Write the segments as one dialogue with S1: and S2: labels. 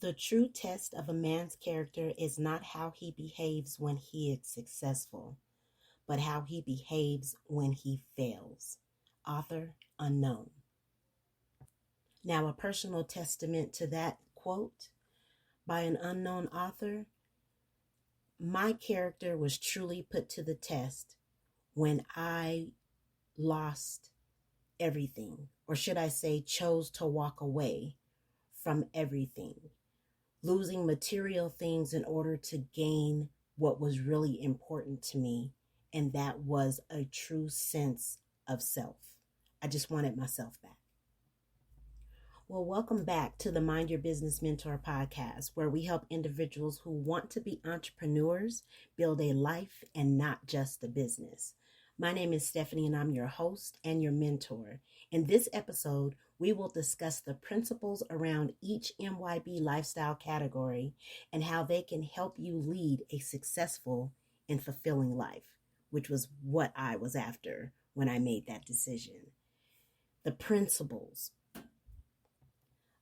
S1: The true test of a man's character is not how he behaves when he is successful, but how he behaves when he fails. Author unknown. Now, a personal testament to that quote by an unknown author: my character was truly put to the test when I lost everything, or should I say, chose to walk away from everything, losing material things in order to gain what was really important to me, and that was a true sense of self. I just wanted myself back. Well, welcome back to the Mind Your Business Mentor podcast, where we help individuals who want to be entrepreneurs build a life and not just a business. My name is Stephanie, and I'm your host and your mentor. In this episode, we will discuss the principles around each MYB lifestyle category and how they can help you lead a successful and fulfilling life, which was what I was after when I made that decision. The principles.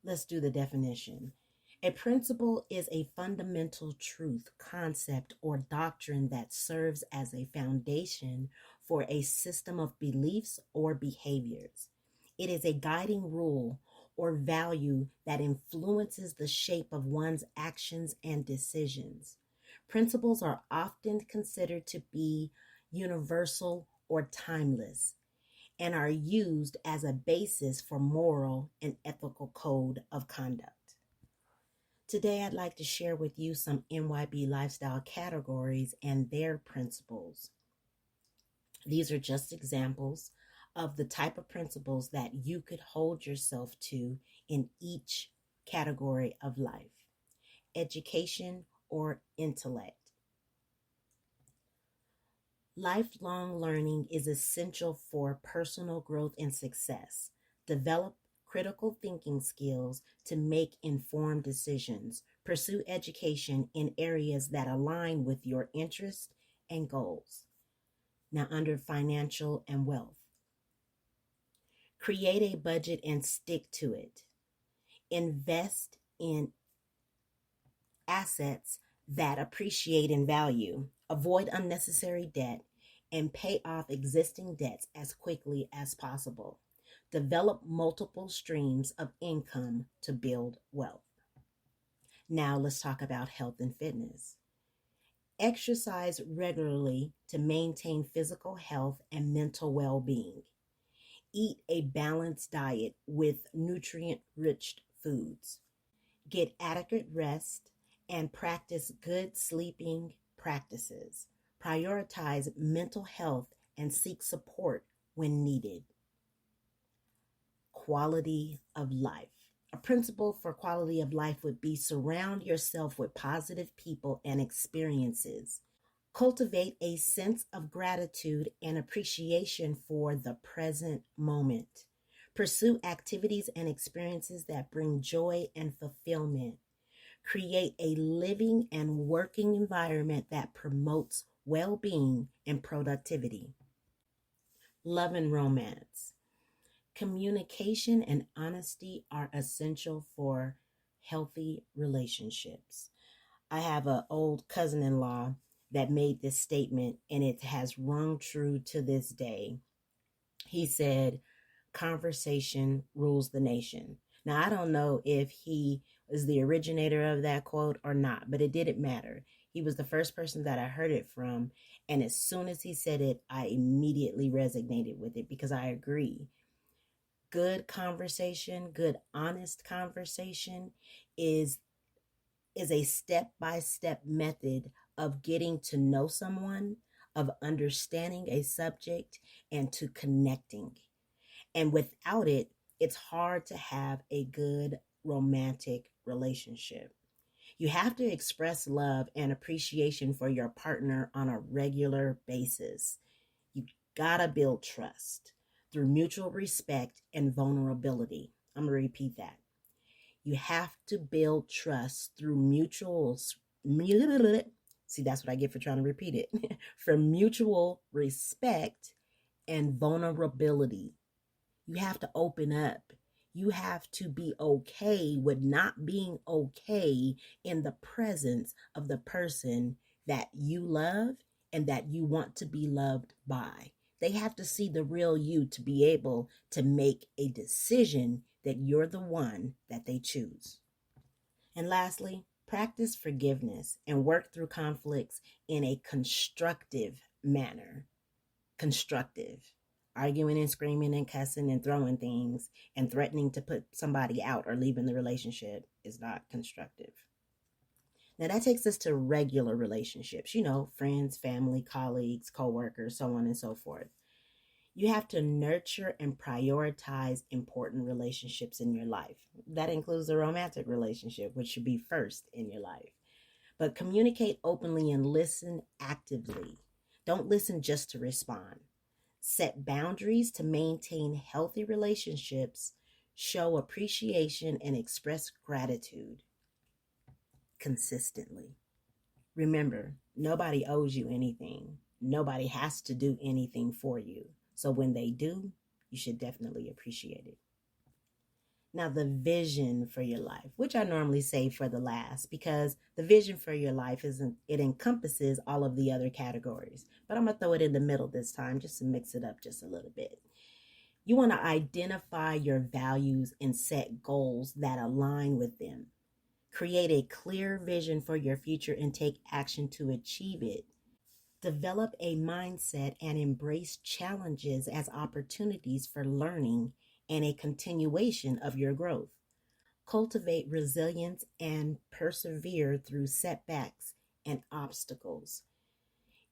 S1: Let's do the definition. A principle is a fundamental truth, concept, or doctrine that serves as a foundation for a system of beliefs or behaviors. It is a guiding rule or value that influences the shape of one's actions and decisions. Principles are often considered to be universal or timeless, and are used as a basis for moral and ethical code of conduct. Today, I'd like to share with you some MYB lifestyle categories and their principles. These are just examples of the type of principles that you could hold yourself to in each category of life: education or intellect. Lifelong learning is essential for personal growth and success. Develop critical thinking skills to make informed decisions. Pursue education in areas that align with your interests and goals. Now, under financial and wealth, create a budget and stick to it. Invest in assets that appreciate in value. Avoid unnecessary debt and pay off existing debts as quickly as possible. Develop multiple streams of income to build wealth. Now let's talk about health and fitness. Exercise regularly to maintain physical health and mental well-being. Eat a balanced diet with nutrient-rich foods. Get adequate rest and practice good sleeping practices. Prioritize mental health and seek support when needed. Quality of life. A principle for quality of life would be: surround yourself with positive people and experiences. Cultivate a sense of gratitude and appreciation for the present moment. Pursue activities and experiences that bring joy and fulfillment. Create a living and working environment that promotes well-being and productivity. Love and romance. Communication and honesty are essential for healthy relationships. I have an old cousin-in-law that made this statement, and it has rung true to this day. He said, "Conversation rules the nation." Now, I don't know if he was the originator of that quote or not, but it didn't matter. He was the first person that I heard it from. And as soon as he said it, I immediately resonated with it, because I agree. Good conversation, good, honest conversation is a step-by-step method of getting to know someone, of understanding a subject, and to connecting. And without it, it's hard to have a good romantic relationship. You have to express love and appreciation for your partner on a regular basis. You gotta build trust through mutual respect and vulnerability. I'm gonna repeat that. You have to build trust through see, that's what I get for trying to repeat it. For mutual respect and vulnerability. You have to open up. You have to be okay with not being okay in the presence of the person that you love and that you want to be loved by. They have to see the real you to be able to make a decision that you're the one that they choose. And lastly, practice forgiveness and work through conflicts in a constructive manner. Constructive. Arguing and screaming and cussing and throwing things and threatening to put somebody out or leaving the relationship is not constructive. Now that takes us to regular relationships, friends, family, colleagues, coworkers, so on and so forth. You have to nurture and prioritize important relationships in your life. That includes the romantic relationship, which should be first in your life. But communicate openly and listen actively. Don't listen just to respond. Set boundaries to maintain healthy relationships, show appreciation, and express gratitude consistently. Remember, nobody owes you anything. Nobody has to do anything for you. So when they do, you should definitely appreciate it. Now, the vision for your life, which I normally say for the last, because the vision for your life it encompasses all of the other categories. But I'm going to throw it in the middle this time just to mix it up just a little bit. You want to identify your values and set goals that align with them. Create a clear vision for your future and take action to achieve it. Develop a mindset and embrace challenges as opportunities for learning and a continuation of your growth. Cultivate resilience and persevere through setbacks and obstacles.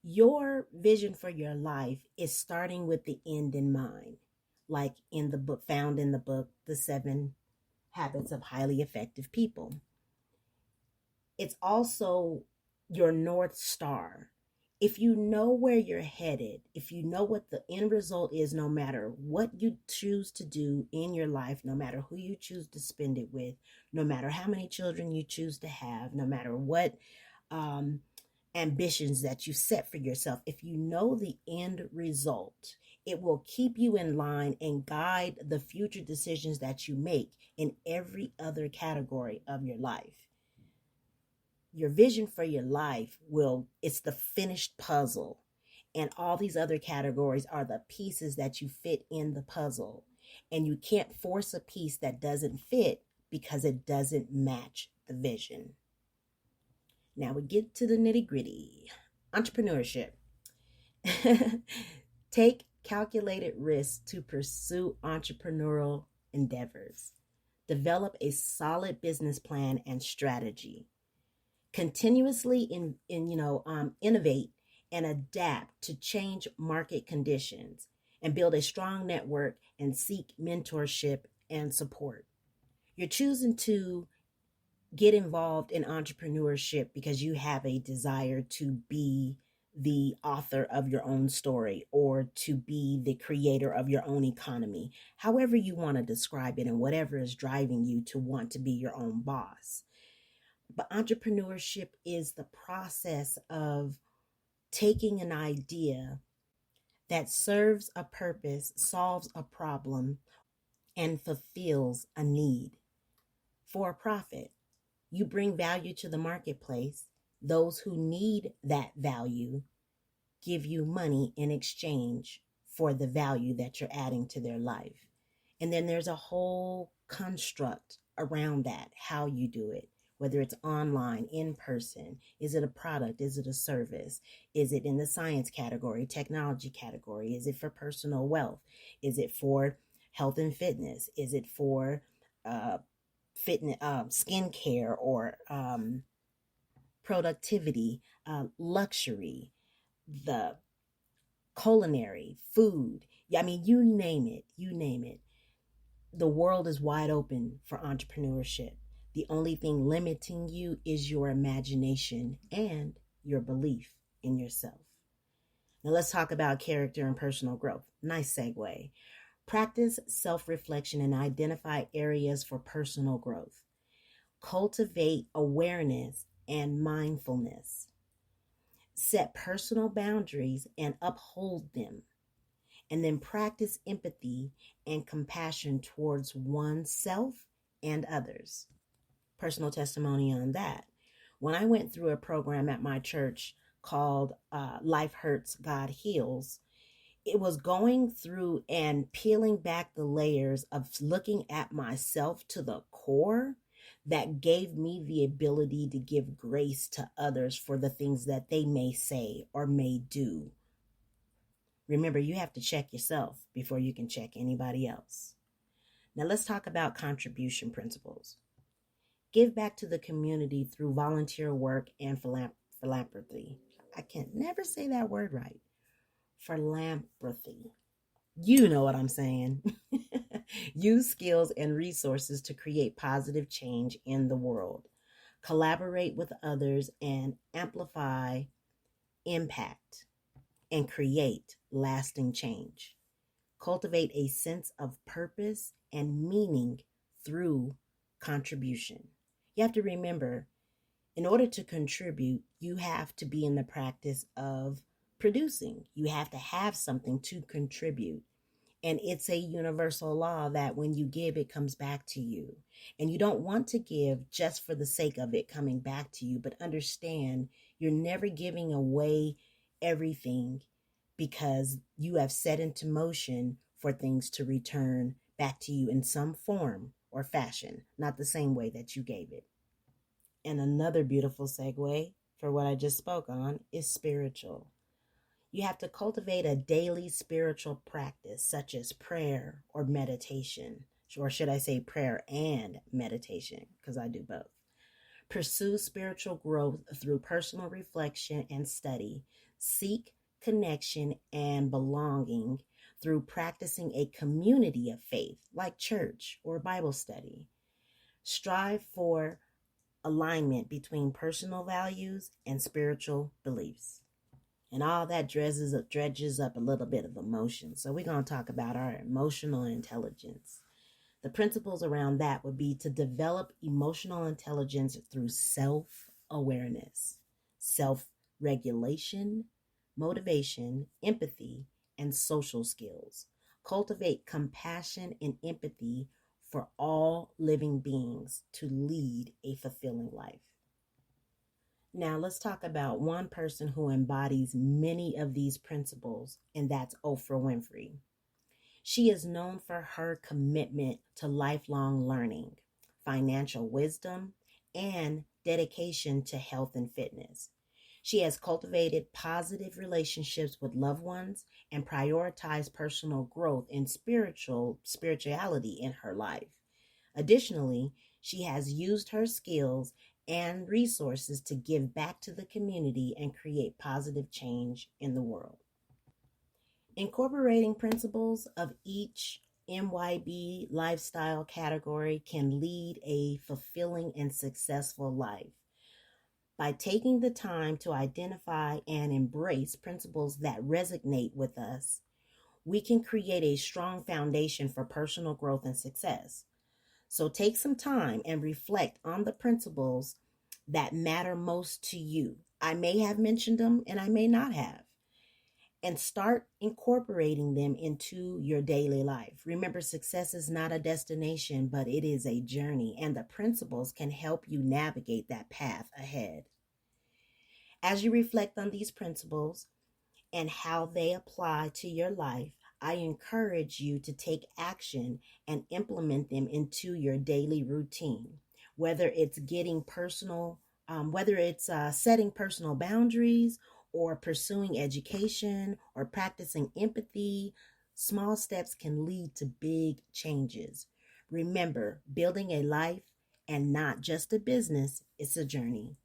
S1: Your vision for your life is starting with the end in mind, like in the book, found in the book, The 7 Habits of Highly Effective People. It's also your North Star. If you know where you're headed, if you know what the end result is, no matter what you choose to do in your life, no matter who you choose to spend it with, no matter how many children you choose to have, no matter what ambitions that you set for yourself, if you know the end result, it will keep you in line and guide the future decisions that you make in every other category of your life. Your vision for your life it's the finished puzzle. And all these other categories are the pieces that you fit in the puzzle. And you can't force a piece that doesn't fit because it doesn't match the vision. Now we get to the nitty-gritty. Entrepreneurship. Take calculated risks to pursue entrepreneurial endeavors. Develop a solid business plan and strategy. Continuously innovate and adapt to change market conditions and build a strong network and seek mentorship and support. You're choosing to get involved in entrepreneurship because you have a desire to be the author of your own story or to be the creator of your own economy, however you want to describe it and whatever is driving you to want to be your own boss. But entrepreneurship is the process of taking an idea that serves a purpose, solves a problem, and fulfills a need for a profit. You bring value to the marketplace. Those who need that value give you money in exchange for the value that you're adding to their life. And then there's a whole construct around that, how you do it. Whether it's online, in person, is it a product? Is it a service? Is it in the science category, technology category? Is it for personal wealth? Is it for health and fitness? Is it for fitness, skincare, or productivity, luxury, the culinary, food? I mean, you name it. The world is wide open for entrepreneurship. The only thing limiting you is your imagination and your belief in yourself. Now let's talk about character and personal growth. Nice segue. Practice self-reflection and identify areas for personal growth. Cultivate awareness and mindfulness. Set personal boundaries and uphold them. And then practice empathy and compassion towards oneself and others. Personal testimony on that. When I went through a program at my church called Life Hurts, God Heals, it was going through and peeling back the layers of looking at myself to the core that gave me the ability to give grace to others for the things that they may say or may do. Remember, you have to check yourself before you can check anybody else. Now let's talk about contribution principles. Give back to the community through volunteer work and philanthropy. I can never say that word right. Philanthropy. You know what I'm saying. Use skills and resources to create positive change in the world. Collaborate with others and amplify impact and create lasting change. Cultivate a sense of purpose and meaning through contribution. You have to remember, in order to contribute, you have to be in the practice of producing. You have to have something to contribute. And it's a universal law that when you give, it comes back to you. And you don't want to give just for the sake of it coming back to you, but understand you're never giving away everything, because you have set into motion for things to return back to you in some form or fashion, not the same way that you gave it. And another beautiful segue for what I just spoke on is spiritual. You have to cultivate a daily spiritual practice such as prayer or meditation, or should I say prayer and meditation, because I do both. Pursue spiritual growth through personal reflection and study. Seek connection and belonging through practicing a community of faith like church or Bible study. Strive for alignment between personal values and spiritual beliefs. And all that dredges up a little bit of emotion. So we're going to talk about our emotional intelligence. The principles around that would be to develop emotional intelligence through self-awareness, self-regulation, motivation, empathy, and social skills. Cultivate compassion and empathy for all living beings to lead a fulfilling life. Now let's talk about one person who embodies many of these principles, and that's Oprah Winfrey. She is known for her commitment to lifelong learning, financial wisdom, and dedication to health and fitness. She has cultivated positive relationships with loved ones and prioritized personal growth and spirituality in her life. Additionally, she has used her skills and resources to give back to the community and create positive change in the world. Incorporating principles of each MYB lifestyle category can lead a fulfilling and successful life. By taking the time to identify and embrace principles that resonate with us, we can create a strong foundation for personal growth and success. So take some time and reflect on the principles that matter most to you. I may have mentioned them and I may not have. And start incorporating them into your daily life. Remember, success is not a destination, but it is a journey, and the principles can help you navigate that path ahead. As you reflect on these principles and how they apply to your life, I encourage you to take action and implement them into your daily routine, whether it's setting personal boundaries, or pursuing education, or practicing empathy. Small steps can lead to big changes. Remember, building a life and not just a business is a journey.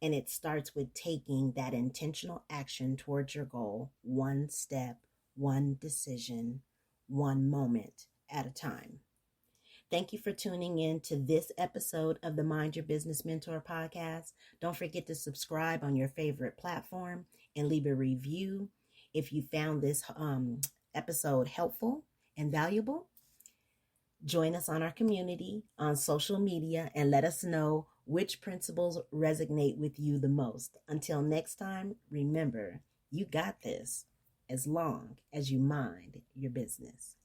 S1: And it starts with taking that intentional action towards your goal, one step, one decision, one moment at a time. Thank you for tuning in to this episode of the Mind Your Business Mentor podcast. Don't forget to subscribe on your favorite platform and leave a review if you found this episode helpful and valuable. Join us on our community on social media and let us know which principles resonate with you the most. Until next time, remember, you got this. as long as you mind your business.